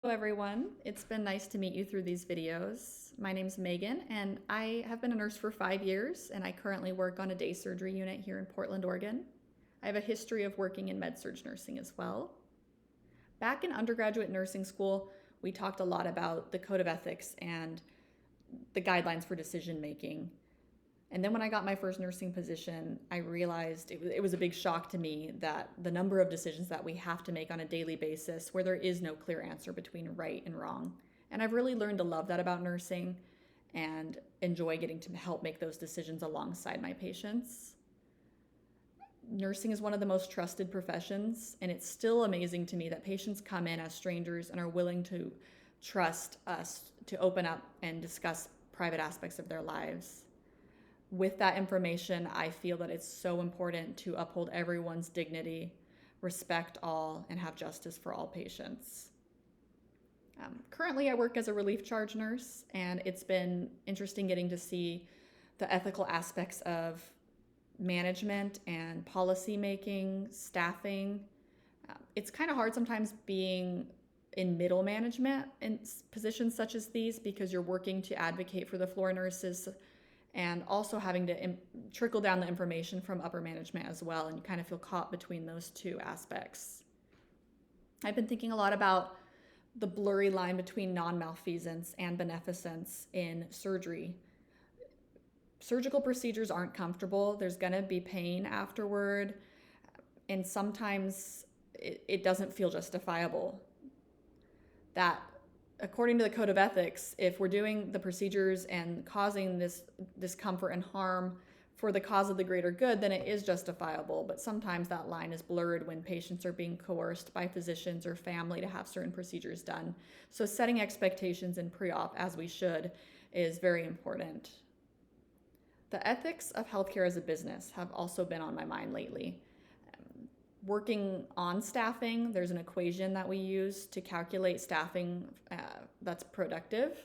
Hello everyone, it's been nice to meet you through these videos. My name's Megan and I have been a nurse for 5 years and I currently work on a day surgery unit here in Portland, Oregon. I have a history of working in med-surg nursing as well. Back in undergraduate nursing school, we talked a lot about the code of ethics and the guidelines for decision making. And then when I got my first nursing position, I realized it was a big shock to me that the number of decisions that we have to make on a daily basis where there is no clear answer between right and wrong. And I've really learned to love that about nursing and enjoy getting to help make those decisions alongside my patients. Nursing is one of the most trusted professions, and it's still amazing to me that patients come in as strangers and are willing to trust us to open up and discuss private aspects of their lives. With that information, I feel that it's so important to uphold everyone's dignity, respect all, and have justice for all patients. Currently, I work as a relief charge nurse, and it's been interesting getting to see the ethical aspects of management and policy making, staffing. It's kind of hard sometimes being in middle management in positions such as these because you're working to advocate for the floor nurses and also having to trickle down the information from upper management as well, and you kind of feel caught between those two aspects. I've been thinking a lot about the blurry line between non-malfeasance and beneficence in surgery. Surgical procedures aren't comfortable. There's going to be pain afterward, and sometimes it doesn't feel justifiable. That according to the code of ethics, if we're doing the procedures and causing this discomfort and harm for the cause of the greater good, then it is justifiable. But sometimes that line is blurred when patients are being coerced by physicians or family to have certain procedures done. So setting expectations in pre-op, as we should, is very important. The ethics of healthcare as a business have also been on my mind lately. Working on staffing, there's an equation that we use to calculate staffing that's productive.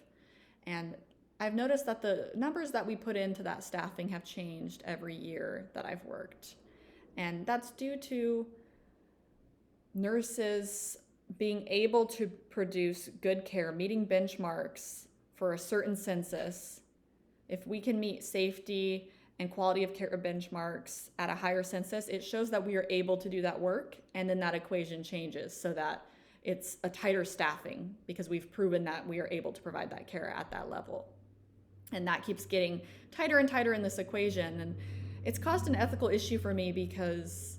And I've noticed that the numbers that we put into that staffing have changed every year that I've worked. And that's due to nurses being able to produce good care, meeting benchmarks for a certain census. If we can meet safety and quality of care benchmarks at a higher census, it shows that we are able to do that work, and then that equation changes so that it's a tighter staffing because we've proven that we are able to provide that care at that level. And that keeps getting tighter and tighter in this equation. And it's caused an ethical issue for me because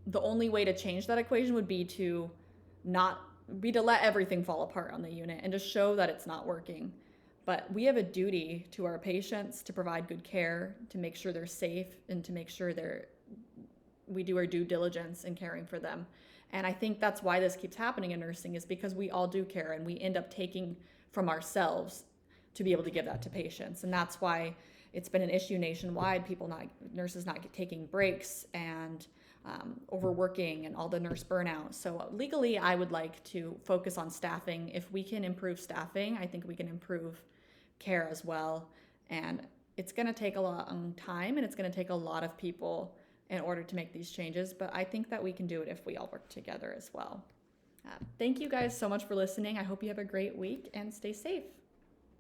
the only way to change that equation would be to let everything fall apart on the unit and to show that it's not working. But we have a duty to our patients to provide good care, to make sure they're safe, and to make sure we do our due diligence in caring for them. And I think that's why this keeps happening in nursing, is because we all do care and we end up taking from ourselves to be able to give that to patients. And that's why it's been an issue nationwide, nurses not taking breaks and overworking and all the nurse burnout. So legally, I would like to focus on staffing. If we can improve staffing, I think we can improve care as well. And it's going to take a long time and it's going to take a lot of people in order to make these changes. But I think that we can do it if we all work together as well. Thank you guys so much for listening. I hope you have a great week and stay safe.